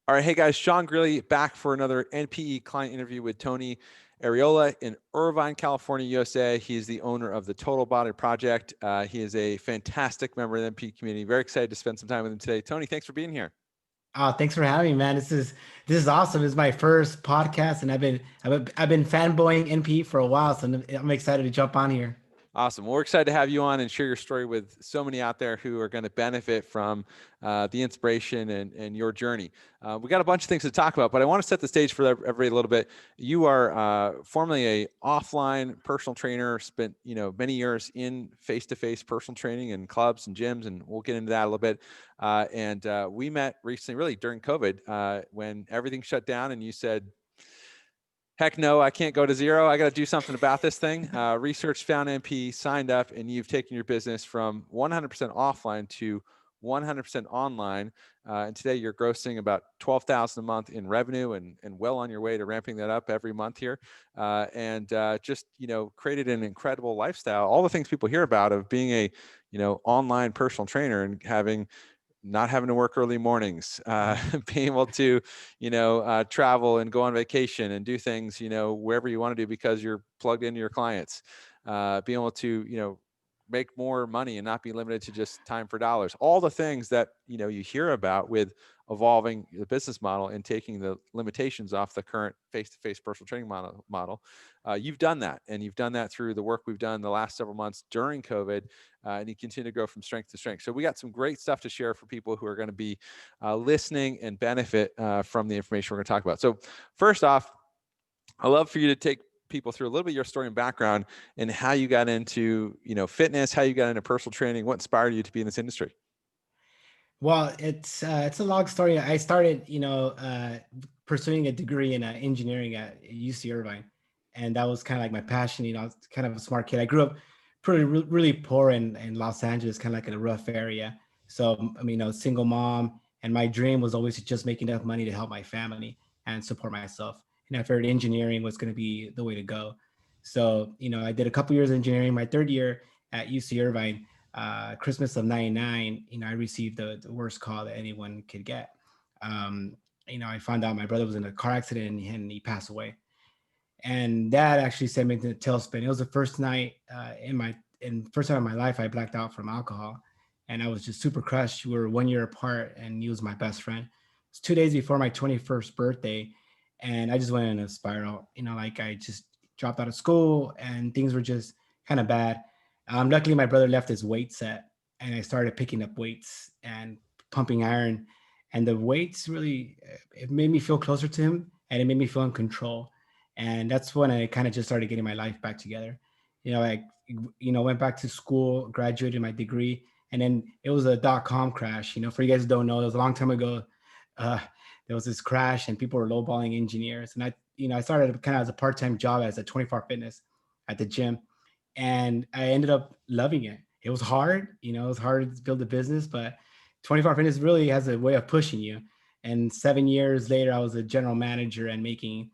All right, hey guys, Sean Greeley back for another NPE client interview with Tony Arreola in Irvine, California, USA. He is the owner of the Total Body Project. He is a fantastic member of the NPE community. Very excited to spend some time with him today. Tony, thanks for being here. Oh, thanks for having me, man. This is awesome. It's my first podcast, and I've been fanboying NP for a while, so I'm excited to jump on here. Awesome. Well, we're excited to have you on and share your story with so many out there who are going to benefit from the inspiration and your journey. We got a bunch of things to talk about, but I want to set the stage for everybody a little bit. You are formerly a offline personal trainer, spent many years in face-to-face personal training in clubs and gyms, and we'll get into that a little bit. And we met recently, really during COVID, when everything shut down, and you said, heck no, I can't go to zero. I got to do something about this thing. Research found NP, signed up, and you've taken your business from 100% offline to 100% online. And today you're grossing about $12,000 a month in revenue and well on your way to ramping that up every month here. And just, created an incredible lifestyle. All the things people hear about of being a, online personal trainer and not having to work early mornings, being able to, travel and go on vacation and do things, wherever you want to do because you're plugged into your clients, being able to, make more money and not be limited to just time for dollars. All the things that, you hear about with evolving the business model and taking the limitations off the current face-to-face personal training model. You've done that, and you've done that through the work we've done the last several months during COVID, and you continue to go from strength to strength. So we got some great stuff to share for people who are going to be listening and benefit from the information we're going to talk about. So first off, I'd love for you to take people through a little bit of your story and background and how you got into, fitness, how you got into personal training, what inspired you to be in this industry. Well, it's a long story. I started, pursuing a degree in engineering at UC Irvine, and that was kind of like my passion. I was kind of a smart kid. I grew up really poor in Los Angeles, kind of like in a rough area. So, I mean, single mom, and my dream was always to just make enough money to help my family and support myself. And I figured engineering was going to be the way to go. So, I did a couple years of engineering. My third year at UC Irvine, Christmas of '99, I received the worst call that anyone could get. I found out my brother was in a car accident and he passed away. And that actually sent me into the tailspin. It was the first night first time in my life I blacked out from alcohol, and I was just super crushed. We were 1 year apart, and he was my best friend. It's 2 days before my 21st birthday, and I just went in a spiral. Like I just dropped out of school, and things were just kind of bad. Luckily, my brother left his weight set, and I started picking up weights and pumping iron. And the weights really, it made me feel closer to him, and it made me feel in control. And that's when I kind of just started getting my life back together. I went back to school, graduated my degree, and then it was a dot-com crash. For you guys who don't know, it was a long time ago. There was this crash, and people were lowballing engineers. And I started kind of as a part-time job as a 24-hour fitness at the gym, and I ended up loving it. It was hard, it was hard to build a business, but 24-hour fitness really has a way of pushing you. And 7 years later, I was a general manager and making,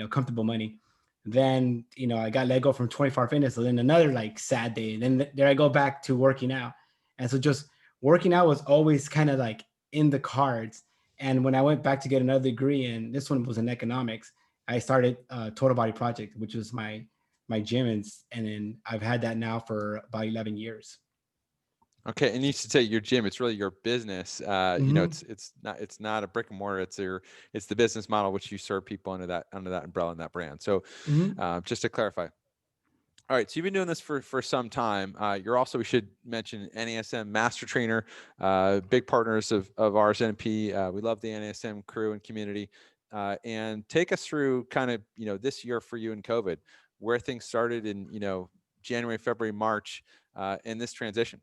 comfortable money. Then, I got let go from 24-hour fitness. So then another like sad day. Then there I go back to working out. And so just working out was always kind of like in the cards. And when I went back to get another degree, and this one was in economics, I started Total Body Project, which was my gym, and then I've had that now for about 11 years. Okay, and you should say your gym. It's really your business. Mm-hmm. It's not a brick and mortar. It's the business model which you serve people under that umbrella and that brand. So, Mm-hmm. just to clarify. All right, so you've been doing this for some time. You're also, we should mention, NASM Master Trainer, big partners of ours, NP. We love the NASM crew and community. And take us through kind of this year for you in COVID, where things started in January, February, March, and this transition.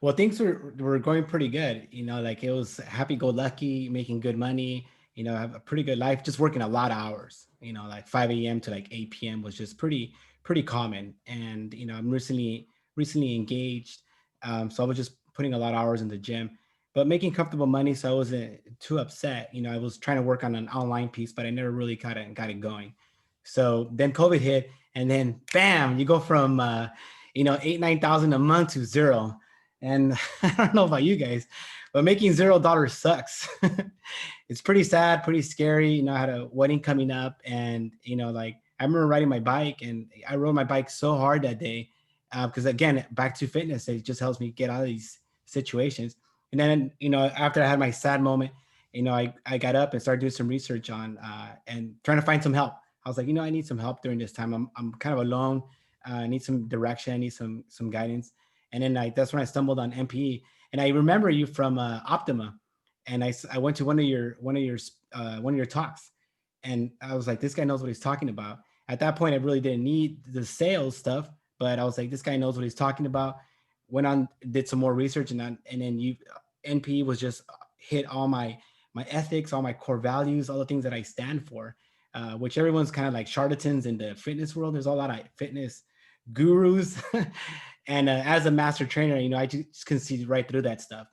Well, things were going pretty good. Like it was happy-go-lucky, making good money. Have a pretty good life, just working a lot of hours. Like 5 a.m. to like 8 p.m. was just pretty common. And I'm recently engaged, so I was just putting a lot of hours in the gym, but making comfortable money. So I wasn't too upset. I was trying to work on an online piece, but I never really got it going. So then COVID hit, and then bam, you go from 8,000-9,000 a month to zero. And I don't know about you guys, but making $0 sucks. It's pretty sad, pretty scary. You know, I had a wedding coming up, and like I remember riding my bike, and I rode my bike so hard that day because again, back to fitness, it just helps me get out of these situations. And then after I had my sad moment, I got up and started doing some research on and trying to find some help. I was like, I need some help during this time. I'm kind of alone. I need some direction. I need some guidance. And then that's when I stumbled on MPE. And I remember you from Optima, and I went to one of your talks, and I was like, this guy knows what he's talking about. At that point, I really didn't need the sales stuff, but I was like, this guy knows what he's talking about. Went on, did some more research, and then NPE was just hit all my ethics, all my core values, all the things that I stand for, which everyone's kind of like charlatans in the fitness world. There's a lot of fitness gurus. And as a master trainer, I just can see right through that stuff.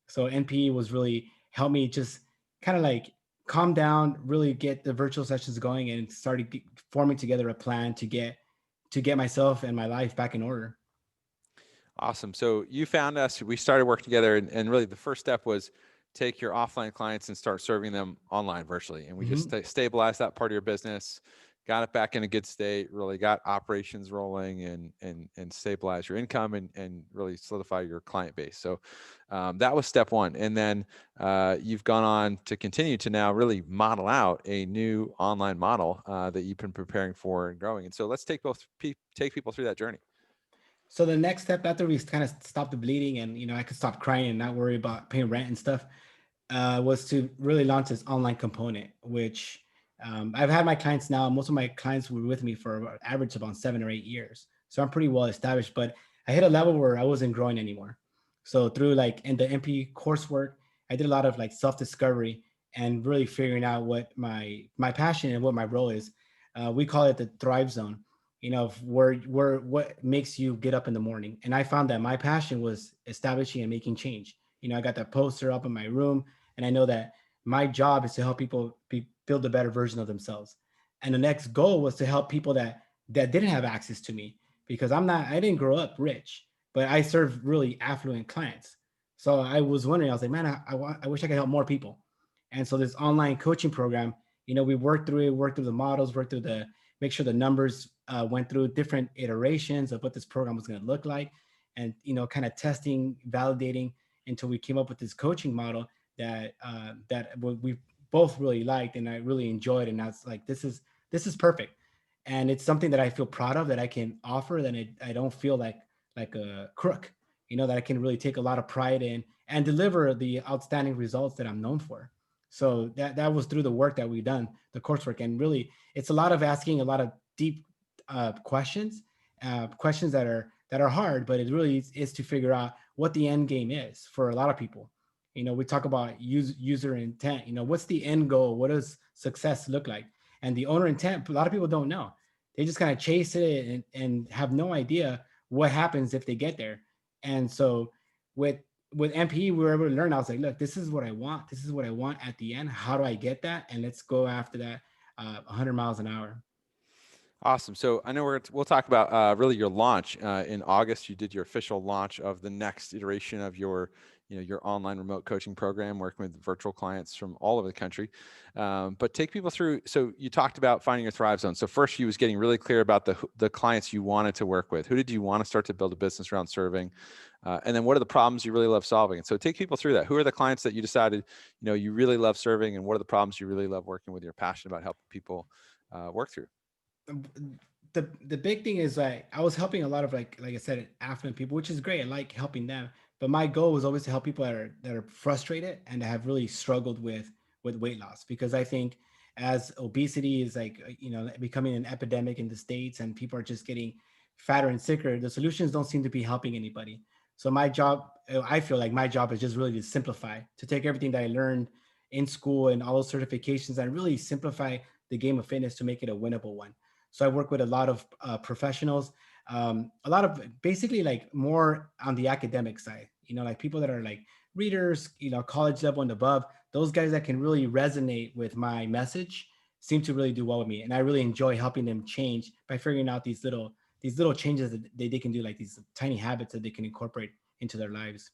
So NPE was really helped me just kind of like calm down, really get the virtual sessions going, and started forming together a plan to get myself and my life back in order. Awesome. So you found us, we started working together, and really the first step was take your offline clients and start serving them online virtually. And we just stabilized that part of your business, got it back in a good state, really got operations rolling, and stabilize your income, and really solidify your client base. So that was step one. And then you've gone on to continue to now really model out a new online model that you've been preparing for and growing. And so let's take people through that journey. So the next step after we kind of stopped the bleeding, and I could stop crying and not worry about paying rent and stuff, was to really launch this online component, which I've had my clients now. Most of my clients were with me for an average of about 7 or 8 years. So I'm pretty well established, but I hit a level where I wasn't growing anymore. So through like in the MP coursework, I did a lot of like self-discovery and really figuring out what my passion and what my role is. We call it the Thrive Zone. Where what makes you get up in the morning. And I found that my passion was establishing and making change. I got that poster up in my room, and I know that my job is to help people build a better version of themselves. And the next goal was to help people that didn't have access to me, because I didn't grow up rich, but I serve really affluent clients. So I was wondering, I was like, man, I wish I could help more people. And so this online coaching program, we worked through it, worked through the models, worked through make sure the numbers went through different iterations of what this program was going to look like, and kind of testing, validating, until we came up with this coaching model that we both really liked and I really enjoyed. And that's like, this is perfect, and it's something that I feel proud of, that I can offer, that I don't feel like a crook, that I can really take a lot of pride in and deliver the outstanding results that I'm known for. So that was through the work that we've done, the coursework. And really, it's a lot of asking a lot of deep questions that are hard, but it really is to figure out what the end game is for a lot of people. We talk about user intent. What's the end goal? What does success look like? And the owner intent, a lot of people don't know. They just kind of chase it and have no idea what happens if they get there. And so with MPE, we were able to learn. I was like, look, this is what I want. This is what I want at the end. How do I get that? And let's go after that 100 miles an hour. Awesome. So I know we'll talk about really your launch in August. You did your official launch of the next iteration of your online remote coaching program, working with virtual clients from all over the country. But take people through. So you talked about finding your Thrive Zone. So first, you was getting really clear about the clients you wanted to work with. Who did you want to start to build a business around serving? And then what are the problems you really love solving? And so take people through that. Who are the clients that you decided you really love serving, and what are the problems you really love working with? You're passionate about helping people work through. The big thing is, like, I was helping a lot of like I said, affluent people, which is great. I like helping them, but my goal was always to help people that are frustrated and that have really struggled with weight loss, because I think as obesity is like becoming an epidemic in the States, and people are just getting fatter and sicker, the solutions don't seem to be helping anybody. So my job, I feel like my job is just really to simplify, to take everything that I learned in school and all those certifications and really simplify the game of fitness to make it a winnable one. So I work with a lot of professionals, a lot of basically like more on the academic side, like people that are like readers, college level and above. Those guys that can really resonate with my message seem to really do well with me. And I really enjoy helping them change by figuring out these little changes that they can do, like these tiny habits that they can incorporate into their lives.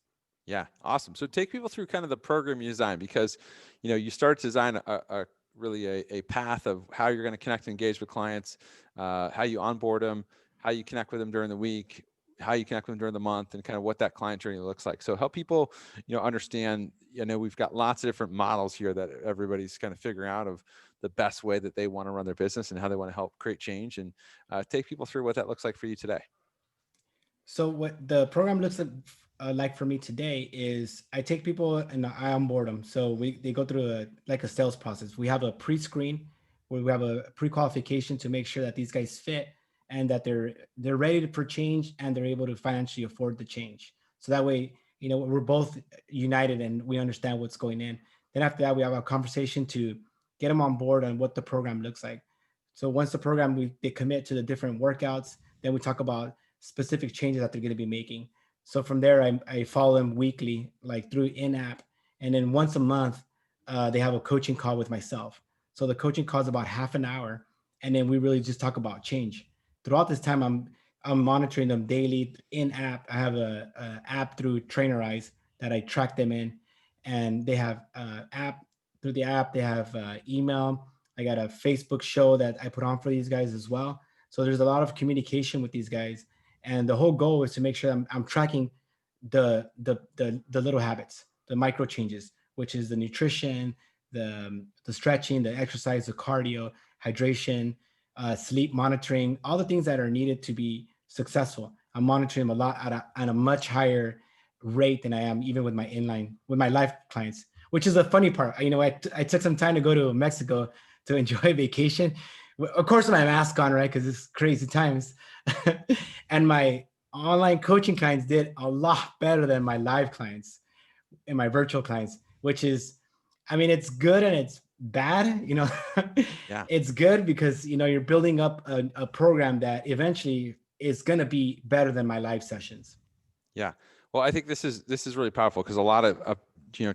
Yeah, awesome. So take people through kind of the program you design, because, you start to design a really a path of how you're going to connect and engage with clients, how you onboard them, how you connect with them during the week, how you connect with them during the month, and kind of what that client journey looks like. So help people, understand. We've got lots of different models here that everybody's kind of figuring out of the best way that they want to run their business and how they want to help create change, and take people through what that looks like for you today. So what the program looks like for me today is I take people and I onboard them. So they go through like a sales process. We have a pre-screen where we have a pre-qualification to make sure that these guys fit and that they're ready for change and they're able to financially afford the change. So that way, we're both united and we understand what's going in. Then after that, we have a conversation to get them on board on what the program looks like. So once the program they commit to the different workouts, then we talk about specific changes that they're going to be making. So from there, I follow them weekly, like through in-app, and then once a month, they have a coaching call with myself. So the coaching call is about half an hour, and then we really just talk about change. Throughout this time, I'm monitoring them daily in-app. I have a app through Trainerize that I track them in, and they have app through the app. They have email. I got a Facebook show that I put on for these guys as well. So there's a lot of communication with these guys, and the whole goal is to make sure I'm tracking the little habits, the micro changes, which is the nutrition, the stretching, the exercise, the cardio, hydration, sleep monitoring, all the things that are needed to be successful. I'm monitoring them a lot at a much higher rate than I am even with my life clients, which is a funny part. I took some time to go to Mexico to enjoy vacation. Of course, with my mask on, right? Because it's crazy times. And my online coaching clients did a lot better than my live clients and my virtual clients, which is, I mean, it's good and it's bad. Yeah. It's good because, you're building up a program that eventually is going to be better than my live sessions. Yeah. Well, I think this is really powerful, because a lot of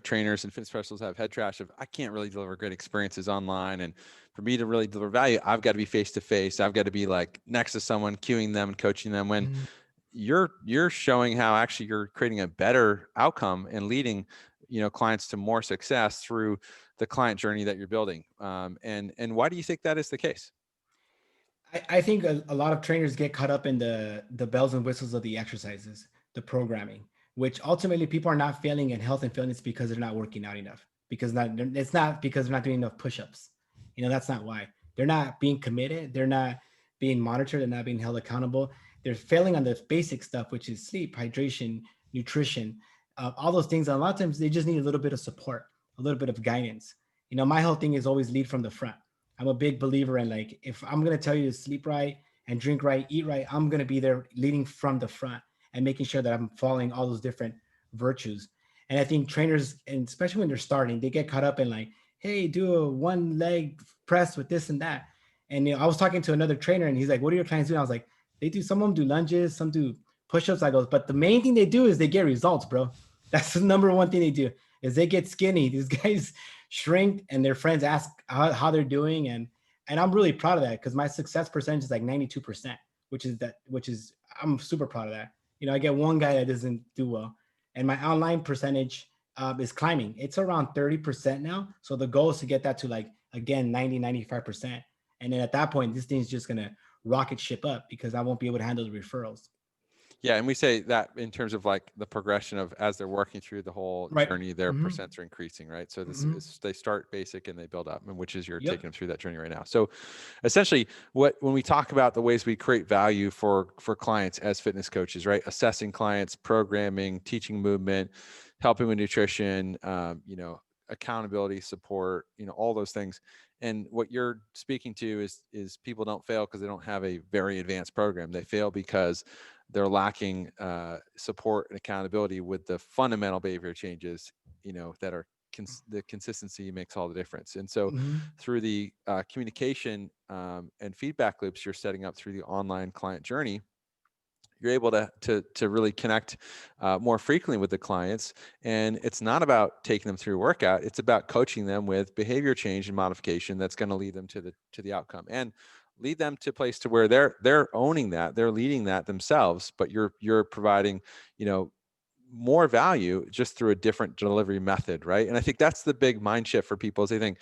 trainers and fitness professionals have head trash of, I can't really deliver great experiences online, and for me to really deliver value, I've got to be face to face. I've got to be like next to someone, cueing them and coaching them. When Mhm. you're showing how actually you're creating a better outcome and leading clients to more success through the client journey that you're building. And why do you think that is the case? I think a lot of trainers get caught up in the bells and whistles of the exercises, the programming, which ultimately people are not failing in health and fitness because they're not working out enough. It's not because they're not doing enough push-ups. That's not why. They're not being committed. They're not being monitored. They're not being held accountable. They're failing on the basic stuff, which is sleep, hydration, nutrition, all those things. And a lot of times they just need a little bit of support, a little bit of guidance. My whole thing is always lead from the front. I'm a big believer in, like, if I'm gonna tell you to sleep right and drink right, eat right, I'm gonna be there leading from the front and making sure that I'm following all those different virtues. And I think trainers, and especially when they're starting, they get caught up in like, hey, do a one leg press with this and that. And I was talking to another trainer and he's like, what are your clients doing? I was like, some of them do lunges, some do push-ups. I go, but the main thing they do is they get results, bro. That's the number one thing they do is they get skinny. These guys shrink and their friends ask how they're doing. And I'm really proud of that because my success percentage is like 92%, which is I'm super proud of that. I get one guy that doesn't do well, and my online percentage is climbing. It's around 30% now. So the goal is to get that to, like, again, 95%. And then at that point, this thing's just gonna rocket ship up because I won't be able to handle the referrals. Yeah, and we say that in terms of like the progression of, as they're working through the whole Right. journey, their Mm-hmm. percents are increasing, right? So this Mm-hmm. is, they start basic and they build up, and which is you're Yep. taking them through that journey right now. So essentially, when we talk about the ways we create value for clients as fitness coaches, right? Assessing clients, programming, teaching movement, helping with nutrition, accountability, support, all those things. And what you're speaking to is people don't fail because they don't have a very advanced program. They fail because they're lacking support and accountability with the fundamental behavior changes, that are the consistency makes all the difference. And so Mm-hmm. through the communication and feedback loops you're setting up through the online client journey, you're able to really connect more frequently with the clients. And it's not about taking them through a workout, it's about coaching them with behavior change and modification that's going to lead them to the outcome, and lead them to a place to where they're owning that, they're leading that themselves, but you're providing, you know more value just through a different delivery method, right? And I think that's the big mind shift for people is they think,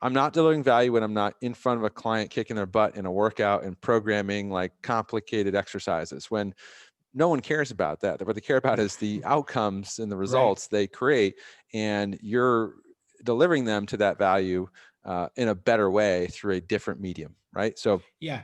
I'm not delivering value when I'm not in front of a client kicking their butt in a workout and programming like complicated exercises, when no one cares about that. What they care about is the outcomes and the Right. results they create, and you're delivering them to that value in a better way through a different medium, right? So Yeah.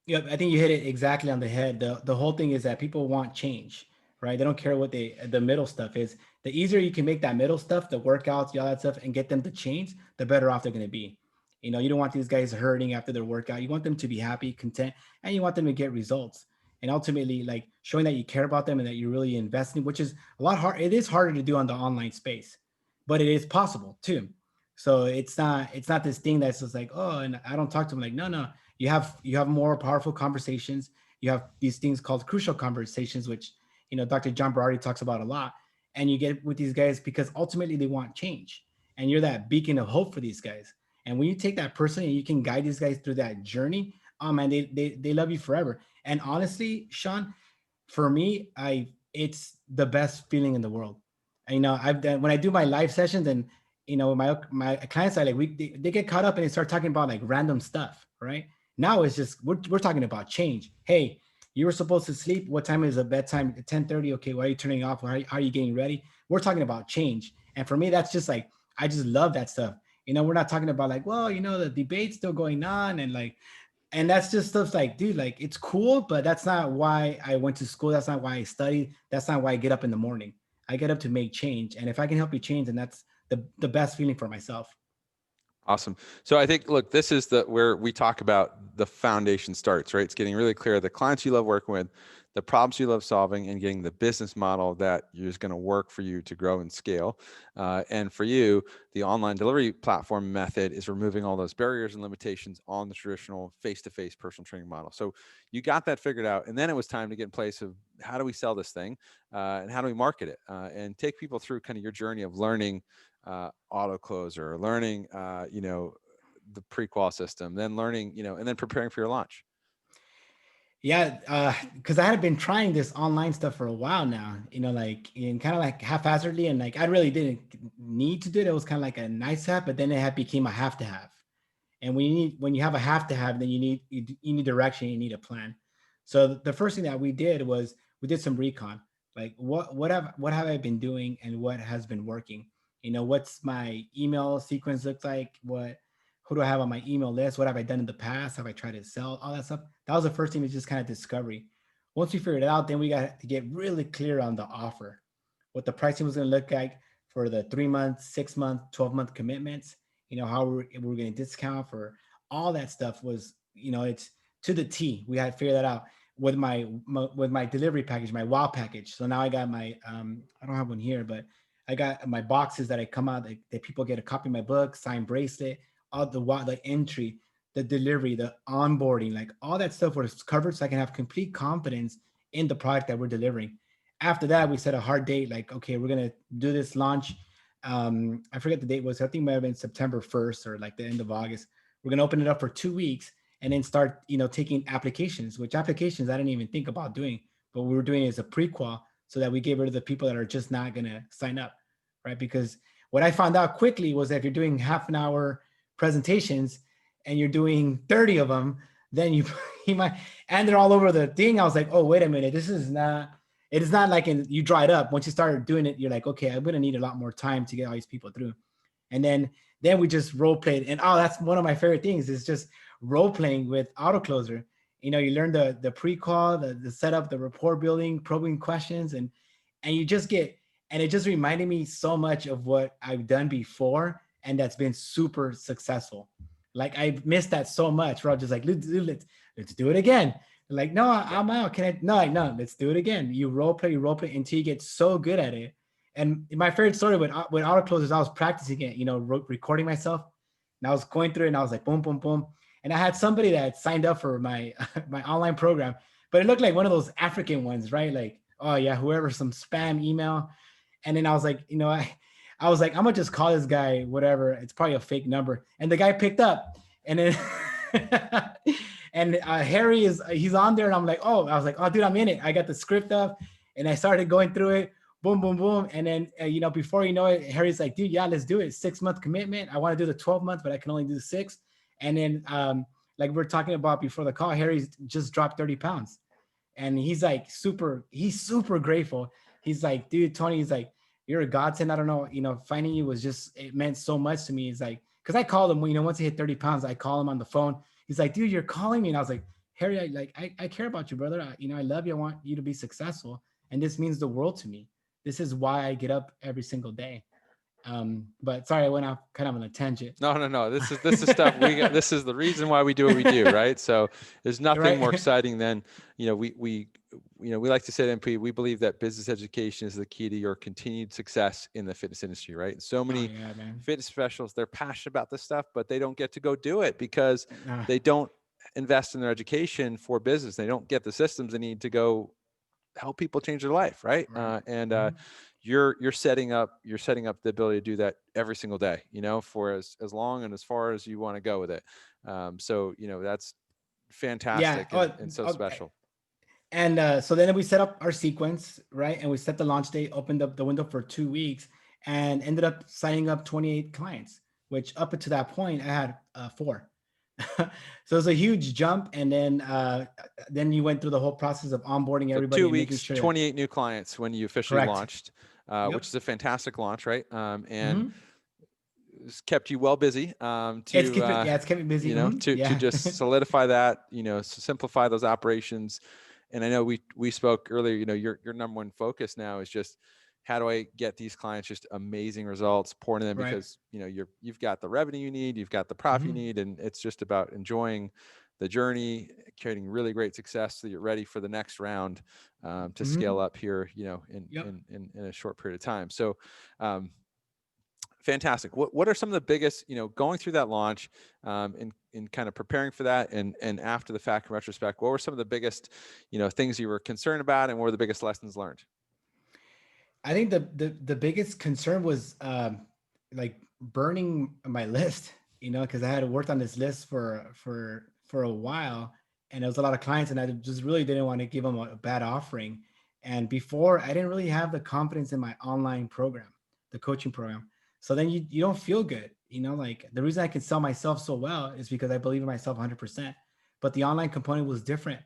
Yep, I think you hit it exactly on the head. The whole thing is that people want change, right? They don't care what the middle stuff is. The easier you can make that middle stuff, the workouts, all that stuff, and get them to change, the better off they're going to be. You don't want these guys hurting after their workout. You want them to be happy, content, and you want them to get results. And ultimately, like showing that you care about them and that you're really investing, which is a lot hard. It is harder to do on the online space, but it is possible too. So it's not this thing that's just like, oh, and I don't talk to them. Like, no, no, you have more powerful conversations. You have these things called crucial conversations, which Dr. John Berardi talks about a lot. And you get with these guys because ultimately they want change, and you're that beacon of hope for these guys. And when you take that person and you can guide these guys through that journey, oh man, they love you forever. And honestly, Sean, for me, it's the best feeling in the world. And, I've done when I do my live sessions, and my clients are like, they get caught up and they start talking about like random stuff, right? Now it's just we're talking about change. Hey, you were supposed to sleep. What time is a bedtime? 10:30. Okay, why are you turning off? How are you getting ready? We're talking about change. And for me, that's just like I just love that stuff. We're not talking about like, well, the debate's still going on, and that's just stuff like, dude, like it's cool, but that's not why I went to school. That's not why I studied. That's not why I get up in the morning. I get up to make change. And if I can help you change, then that's the best feeling for myself. awesome. So I think, look, this is where we talk about the foundation starts, right? It's getting really clear the clients you love working with, the problems you love solving, and getting the business model that is going to work for you to grow and scale. And for you, the online delivery platform method is removing all those barriers and limitations on the traditional face-to-face personal training model. So you got that figured out, and then it was time to get in place of how do we sell this thing, and how do we market it, and take people through kind of your journey of learning auto closer, learning, the prequal system, then learning, and then preparing for your launch. Yeah, because I had been trying this online stuff for a while now, like in kind of like haphazardly, and like I really didn't need to do it. It was kind of like a nice to have, but then it had became a have to have. And when you have a have to have, then you need direction, you need a plan. So the first thing that we did was we did some recon, like what have I been doing and what has been working. What's my email sequence look like? Who do I have on my email list? What have I done in the past? Have I tried to sell all that stuff? That was the first thing, was just kind of discovery. Once we figured it out, then we got to get really clear on the offer, what the pricing was going to look like for the 3 month, 6 month, 12-month commitments. How we're going to discount for all that stuff was, it's to the T. We had to figure that out with my delivery package, my wow package. So now I got my I don't have one here, but I got my boxes that I come out that people get a copy of my book, signed bracelet, all the entry, the delivery, the onboarding, like all that stuff was covered, so I can have complete confidence in the product that we're delivering. After that, we set a hard date, like, okay, we're gonna do this launch. I forget the date was. I think it might have been September 1st or like the end of August. We're gonna open it up for 2 weeks and then start, taking applications. Which applications I didn't even think about doing, but what we were doing is a prequal, so that we get rid of the people that are just not gonna sign up, right? Because what I found out quickly was that if you're doing half an hour presentations and you're doing 30 of them, then you might, and they're all over the thing. I was like, oh, wait a minute, it is not like you dry it up. Once you start doing it, you're like, okay, I'm gonna need a lot more time to get all these people through. And then we just role played. And that's one of my favorite things, is just role playing with autocloser. You learn the pre-call, the setup, the rapport building, probing questions, and you just get, and it just reminded me so much of what I've done before, and that's been super successful. Like I missed that so much. Where I was just like, let's do it again. Like, no, I'm out. Can I? No, let's do it again. You role play until you get so good at it. And my favorite story with auto closers, I was practicing it, recording myself, and I was going through it, and I was like, boom, boom, boom. And I had somebody that signed up for my my online program, but it looked like one of those African ones, right? Like, oh yeah, whoever, some spam email. And then I was like, I was like, I'm gonna just call this guy, whatever. It's probably a fake number. And the guy picked up, and then and he's on there, and I'm like, oh, I was like, oh, dude, I'm in it. I got the script up, and I started going through it. boom, boom, boom. And then, before you know it, Harry's like, dude, yeah, let's do it. 6-month commitment. I want to do the 12 months, but I can only do the 6. And then, like we're talking about before the call, Harry's just dropped 30 pounds. And he's super grateful. He's like, dude, Tony, he's like, you're a godsend. I don't know, finding you it meant so much to me. He's like, because I called him, once he hit 30 pounds, I call him on the phone. He's like, dude, you're calling me. And I was like, Harry, I care about you, brother. I love you. I want you to be successful. And this means the world to me. This is why I get up every single day. But sorry, I went off kind of on a tangent. No. This is stuff we got. This is the reason why we do what we do, right? So there's nothing more Right. exciting than, we like to say at MP, we believe that business education is the key to your continued success in the fitness industry, right? So Oh many yeah, man. fitness professionals, they're passionate about this stuff, but they don't get to go do it because Nah, they don't invest in their education for business. They don't get the systems they need to go help people change their life, right? right. And Mhm. you're setting up the ability to do that every single day, for as long and as far as you want to go with it. So that's Yeah. fantastic Oh, and so oh, special. and so then we set up our sequence, right? And we set the launch date, opened up the window for 2 weeks, and ended up signing up 28 clients, which up until that point I had 4. So it was a huge jump. And then you went through the whole process of onboarding So everybody two and making weeks, sure that 28 new clients when you officially correct. launched, which Yep. is a fantastic launch, right? And Hmm. it's kept you well busy, It's to keeping yeah, it's keeping busy. to Yeah. just solidify that, simplify those operations. And I know we spoke earlier, your number one focus now is just how do I get these clients just amazing results pouring in them, Right. because you've got the revenue you need, you've got the profit you Hmm. need, and it's just about enjoying the journey, creating really great success so you're ready for the next round, to scale Hmm. up here, in, Yep. in a short period of time. So, fantastic. What are some of the biggest, going through that launch, in kind of preparing for that, and after the fact, in retrospect, what were some of the biggest, things you were concerned about, and what were the biggest lessons learned? I think the biggest concern was like burning my list, because I had worked on this list for a while, and there was a lot of clients, and I just really didn't want to give them a bad offering. And before, I didn't really have the confidence in my online program, the coaching program. So then you don't feel good, like the reason I can sell myself so well is because I believe in myself 100%. But the online component was different.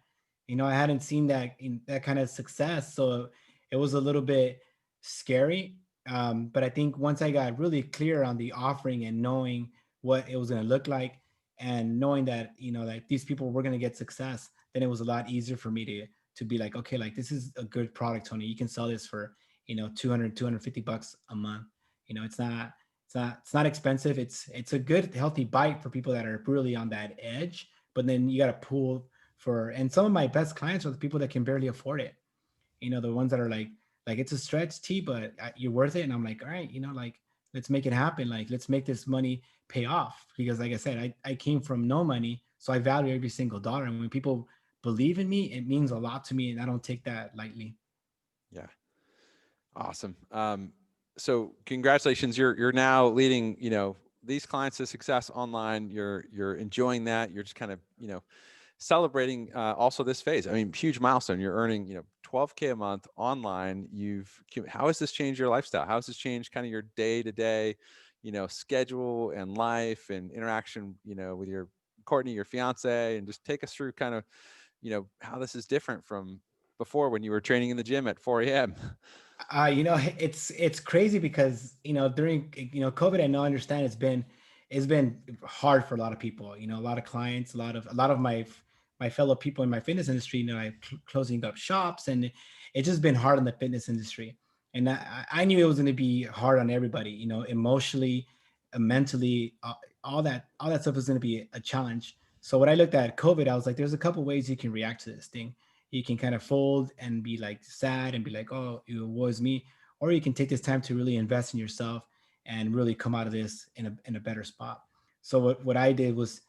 I hadn't seen that kind of success, so it was a little bit scary. But I think once I got really clear on the offering and knowing what it was going to look like, and knowing that like these people were going to get success, then it was a lot easier for me to be like, okay, like this is a good product, Tony. You can sell this for 250 bucks a month. It's not expensive. It's a good healthy bite for people that are really on that edge. But then you got to pull for, and some of my best clients are the people that can barely afford it. The ones that are like it's a stretch T, but you're worth it. And I'm like, all right, like let's make it happen. Like let's make this money pay off, because like I said, I came from no money, so I value every single dollar. And when people believe in me, it means a lot to me, and I don't take that lightly. Yeah. Awesome. So congratulations. You're now leading, these clients to success online. You're enjoying that. You're just kind of, celebrating, also this phase. I mean, huge milestone. You're earning, 12K a month online. How has this changed your lifestyle? How has this changed kind of your day to day, schedule and life and interaction, with your Courtney, your fiance, and just take us through kind of, how this is different from before when you were training in the gym at 4 a.m. It's crazy because during COVID, I know, I understand it's been hard for a lot of people. A lot of clients, a lot of my fellow people in my fitness industry. Closing up shops, and it's just been hard on the fitness industry. And I knew it was going to be hard on everybody. Emotionally, mentally, all that stuff was going to be a challenge. So when I looked at COVID, I was like, there's a couple ways you can react to this thing. You can kind of fold and be like sad and be like, oh, it was me. Or you can take this time to really invest in yourself and really come out of this in a better spot. So what I did was,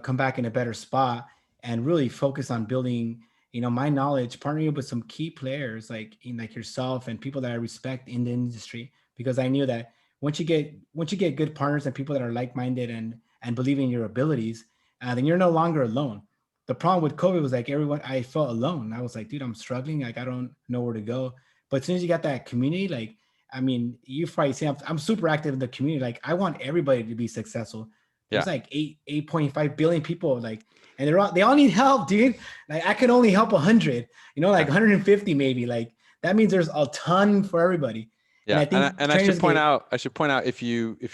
come back in a better spot and really focus on building, my knowledge, partnering up with some key players like yourself and people that I respect in the industry, because I knew that once you get good partners and people that are like-minded and believe in your abilities, then you're no longer alone. The problem with COVID was like everyone, I felt alone. I was like, dude, I'm struggling. Like I don't know where to go. But as soon as you got that community, like, I mean, you probably see I'm super active in the community. Like, I want everybody to be successful. There's Yeah. like 8.5 billion people, like, and they all need help, dude. Like, I can only help 100, like Yeah. 150 maybe. Like, that means there's a ton for everybody. And Yeah, I and think I trainers get, should point out if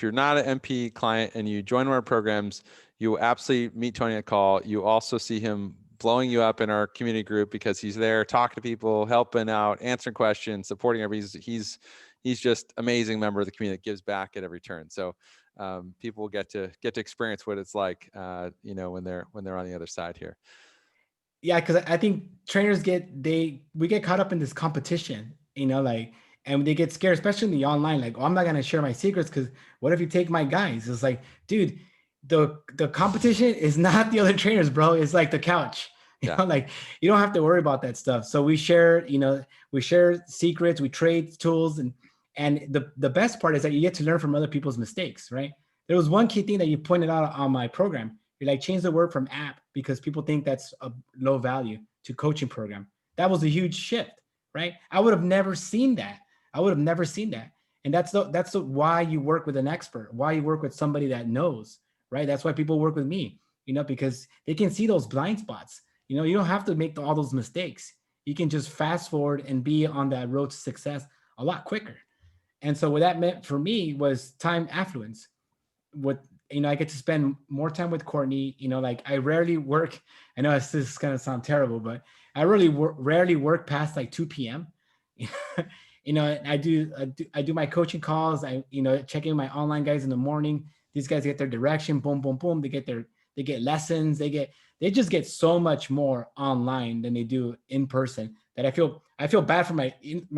you're not an MP client and you join one of our programs, you will absolutely meet Tony at call. You also see him blowing you up in our community group because he's there talking to people, helping out, answering questions, supporting everybody. He's just amazing member of the community that gives back at every turn. So people will get to experience what it's like, when they're on the other side here. yeah, because I think trainers we get caught up in this competition, like, and they get scared, especially in the online. Like, oh, I'm not gonna share my secrets because what if you take my guys? It's like, dude, the competition is not the other trainers, bro. It's like the couch. Yeah. Like, you don't have to worry about that stuff. So we share secrets, we trade tools, and the best part is that you get to learn from other people's mistakes, right? There was one key thing that you pointed out on my program. You're like, change the word from app because people think that's a low value to coaching program. That was a huge shift, right? I would have never seen that. I would have never seen that. And that's why you work with an expert, why you work with somebody that knows, right? That's why people work with me, because they can see those blind spots. You don't have to make all those mistakes. You can just fast forward and be on that road to success a lot quicker. And so what that meant for me was time affluence. What I get to spend more time with Courtney. Like, I rarely work. I know this is gonna sound terrible, but I really rarely work past like 2 p.m. I do my coaching calls. I check in my online guys in the morning. These guys get their direction. Boom, boom, boom. They get lessons. They just get so much more online than they do in person. That I feel bad for my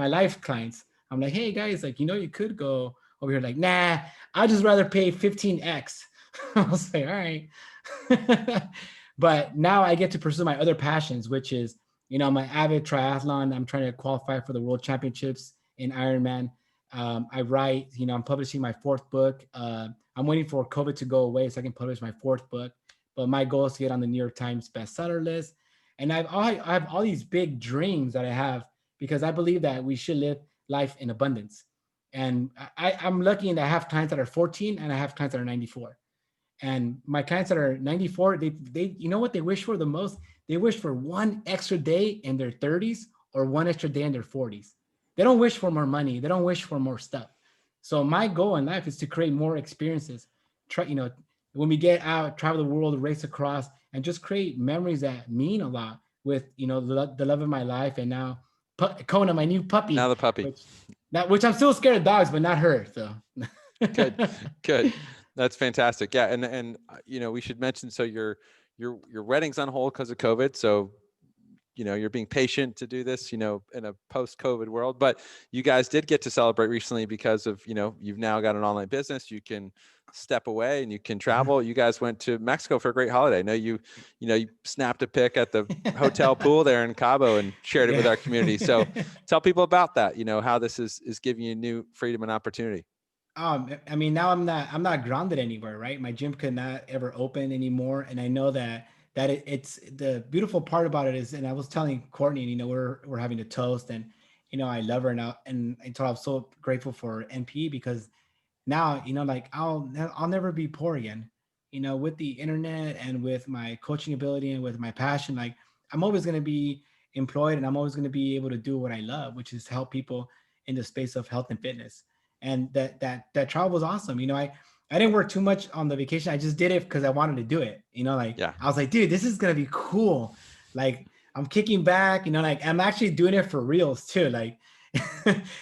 life clients. I'm like, hey guys, like, you could go over here. Like, nah, I'd just rather pay 15x. I was like, all right. But now I get to pursue my other passions, which is, I'm an avid triathlon. I'm trying to qualify for the world championships in Ironman. I write, I'm publishing my fourth book. I'm waiting for COVID to go away so I can publish my fourth book. But my goal is to get on the New York Times bestseller list. And I have all these big dreams that I have because I believe that we should live life in abundance. And I'm lucky in that I have clients that are 14 and I have clients that are 94. And my clients that are 94, they you know what they wish for the most? They wish for one extra day in their 30s or one extra day in their 40s. They don't wish for more money. They don't wish for more stuff. So my goal in life is to create more experiences. Try, when we get out, travel the world, race across, and just create memories that mean a lot with, the love of my life. And now Kona, my new Now puppy, the puppy. which I'm still scared of dogs, but not her. So Good, good. That's fantastic. Yeah, and we should mention, so your wedding's on hold because of COVID. So you're being patient to do this, in a post-COVID world. But you guys did get to celebrate recently because of you've now got an online business. You can step away and you can travel. You guys went to Mexico for a great holiday. I know you snapped a pic at the hotel pool there in Cabo and shared it with our community. So tell people about that. How this is giving you new freedom and opportunity. I mean, now I'm not grounded anywhere, right? My gym could not ever open anymore, and I know that it's the beautiful part about it is, and I was telling Courtney, we're having a toast, and I love her, and I told her I'm so grateful for NP because now like I'll never be poor again, with the internet and with my coaching ability and with my passion. Like, I'm always going to be employed, and I'm always going to be able to do what I love, which is help people in the space of health and fitness. And that travel was awesome. I didn't work too much on the vacation. I just did it because I wanted to do it. Like, Yeah. I was like, dude, this is gonna be cool. Like, I'm kicking back, like I'm actually doing it for reals too. Like,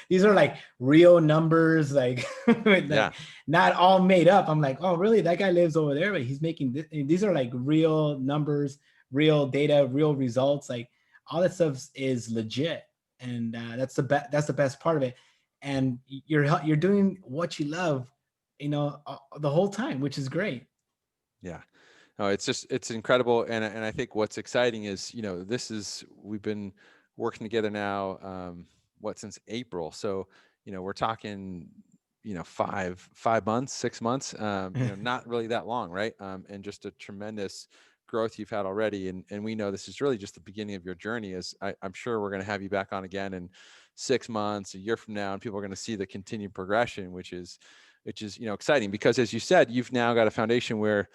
these are like real numbers, like, Yeah. not all made up. I'm like, oh, really? That guy lives over there, but he's making this. These are like real numbers, real data, real results. Like, all that stuff is legit, and that's the best part of it. And you're doing what you love, the whole time, which is great. Yeah. No, it's incredible. And I think what's exciting is, we've been working together now, since April. So, we're talking, 5 months, 6 months, not really that long. Right. And just a tremendous growth you've had already. And we know this is really just the beginning of your journey. I'm sure we're going to have you back on again and 6 months, a year from now, and people are going to see the continued progression, which is, exciting, because as you said, you've now got a foundation where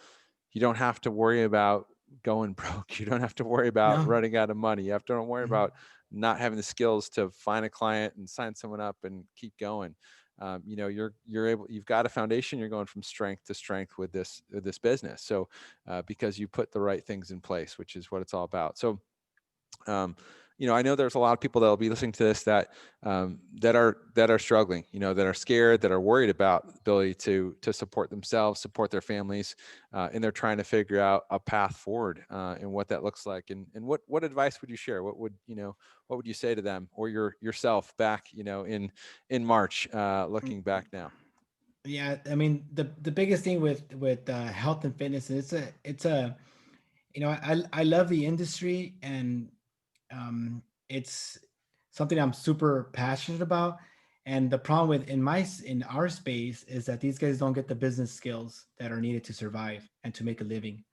you don't have to worry about going broke. You don't have to worry about No. running out of money. You have to don't worry Mhm. about not having the skills to find a client and sign someone up and keep going. You've got a foundation. You're going from strength to strength with this business. So because you put the right things in place, which is what it's all about. So um, I know there's a lot of people that will be listening to this that are struggling, that are scared, that are worried about the ability to support themselves, support their families, and they're trying to figure out a path forward, and what that looks like. And what advice would you share? What would you say to them, or yourself back, in March, looking back now? Yeah, I mean the biggest thing with health and fitness is it's a I love the industry, and it's something I'm super passionate about. And the problem with in our space is that these guys don't get the business skills that are needed to survive and to make a living.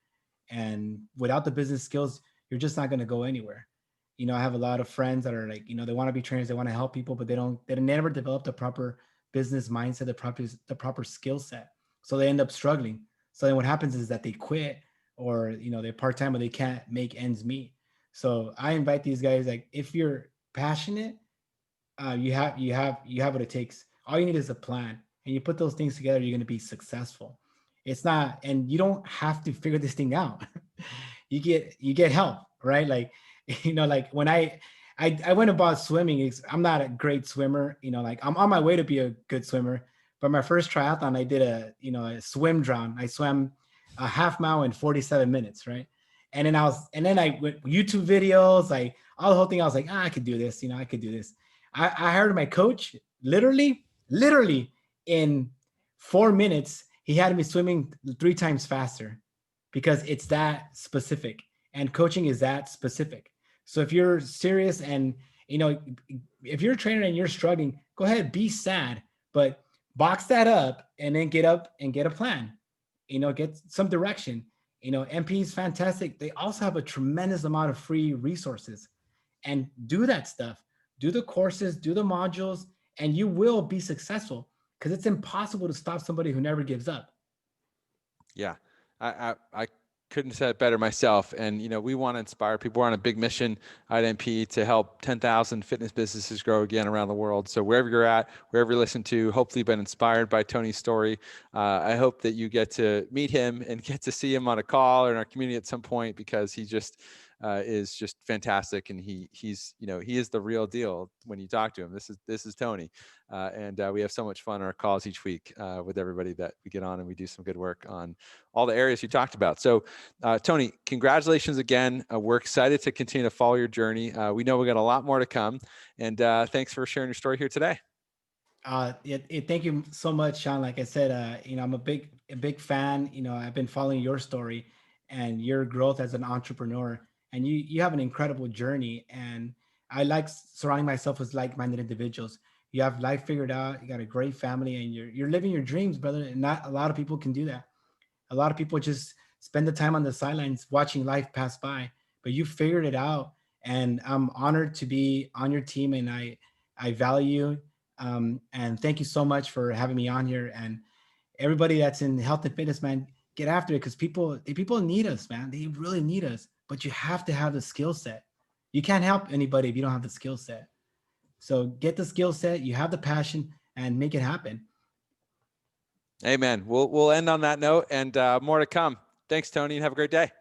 And without the business skills, you're just not going to go anywhere. I have a lot of friends that are like, they want to be trainers, they want to help people, but they never develop the proper business mindset, the proper skill set. So they end up struggling. So then what happens is that they quit, or they're part-time, but they can't make ends meet. So I invite these guys, like, if you're passionate, you have what it takes. All you need is a plan, and you put those things together, you're going to be successful. It's not, and you don't have to figure this thing out. You get help, right? Like, like when I went about swimming. I'm not a great swimmer, like I'm on my way to be a good swimmer. But my first triathlon, I did a swim drown. I swam a half mile in 47 minutes, right? And then I went YouTube videos, like all the whole thing. I was like, I could do this, I could do this. I hired my coach, literally in 4 minutes. He had me swimming 3 times faster, because it's that specific, and coaching is that specific. So if you're serious, and you know if you're a trainer and you're struggling, go ahead, be sad, but box that up, and then get up and get a plan. Get some direction. MP is fantastic. They also have a tremendous amount of free resources, and do that stuff. Do the courses, do the modules, and you will be successful, because it's impossible to stop somebody who never gives up. Yeah, I couldn't have said it better myself. And we want to inspire people. We're on a big mission at MP to help 10,000 fitness businesses grow again around the world. So wherever you're at, wherever you listen to, hopefully you've been inspired by Tony's story. I hope that you get to meet him and get to see him on a call or in our community at some point, because he just is just fantastic, and he is the real deal when you talk to him. This is Tony, and we have so much fun on our calls each week with everybody that we get on, and we do some good work on all the areas you talked about. So, Tony, congratulations again. We're excited to continue to follow your journey. We know we got a lot more to come, and thanks for sharing your story here today. Thank you so much, Sean. Like I said, I'm a big fan. I've been following your story and your growth as an entrepreneur, and you have an incredible journey. And I like surrounding myself with like-minded individuals. You have life figured out. You got a great family, and you're living your dreams, brother. And not a lot of people can do that. A lot of people just spend the time on the sidelines watching life pass by, but you figured it out. And I'm honored to be on your team, and I value you. And thank you so much for having me on here. And everybody that's in health and fitness, man, get after it, because people need us, man. They really need us, but you have to have the skill set. You can't help anybody if you don't have the skill set. So get the skill set, you have the passion, and make it happen. Amen. We'll end on that note, and more to come. Thanks, Tony, and have a great day.